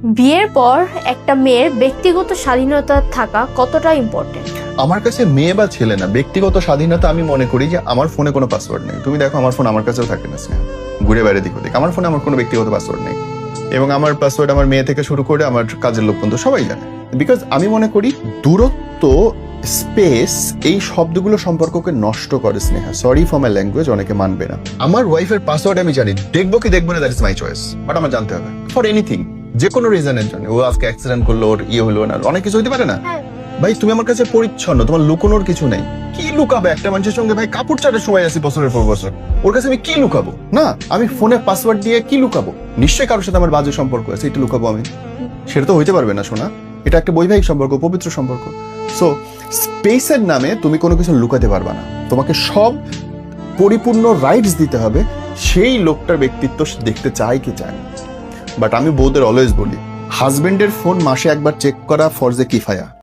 বিয়ের পর একটা মেয়ের ব্যক্তিগত স্বাধীনতা থাকা কতটা ইম্পর্টেন্ট? আমার কাছে মেয়ে বা ছেলে না, ব্যক্তিগত স্বাধীনতা আমি মনে করি যে আমার ফোনে কোনো পাসওয়ার্ড নেই। তুমি দেখো আমার ফোন আমার কাছেও থাকে না স্নেহা, ঘুরে বাইরে দিক ওদিক। আমার ফোনে আমার কোনো ব্যক্তিগত পাসওয়ার্ড নেই, এবং আমার পাসওয়ার্ড আমার মেয়ে থেকে শুরু করে আমার কাজের লোক পর্যন্ত সবাই জানে। বিকজ আমি মনে করি দূরত্ব, স্পেস, এই শব্দগুলো সম্পর্ককে নষ্ট করে Sneha. Sorry for my language, অনেকে মানবে না। আমার ওয়াইফের পাসওয়ার্ড আমি জানি, দেখবো কি দেখবো না that is my choice, but আমার জানতে হবে ফর এনিথিং, যে কোনো রিজনের জন্য। ও আজকে অ্যাক্সিডেন্ট করলো, ওর হলো না, অনেক কিছু হইতে পারে না ভাই। তুমি আমার কাছে পরিচ্ছন্ন, তোমার লুকোনোর কিছু নেই। কি লুকাবে একটা মানুষের সঙ্গে? ভাই কাপড় চাটের সময় আছি বছরের পর বছর, ওর কাছে আমি কি লুকাবো? না, আমি ফোনে পাসওয়ার্ড দিয়ে কি লুকাবো? নিশ্চয়ই কারোর সাথে আমার বাজে সম্পর্ক আছে, এটা লুকাবো আমি? সেটা তো হইতে পারবে না শোনা। এটা একটা বৈবাহিক সম্পর্ক, পবিত্র সম্পর্ক। সো স্পেসের নামে তুমি কোনো কিছু লুকাতে পারবে না। তোমাকে সব পরিপূর্ণ রাইটস দিতে হবে। সেই লোকটার ব্যক্তিত্ব দেখতে চায় কি চায় না। বাট আমি বউদের অলওয়েজ বলি, হাজবেন্ডের ফোন মাসে একবার চেক করা ফরজে কিফায়া।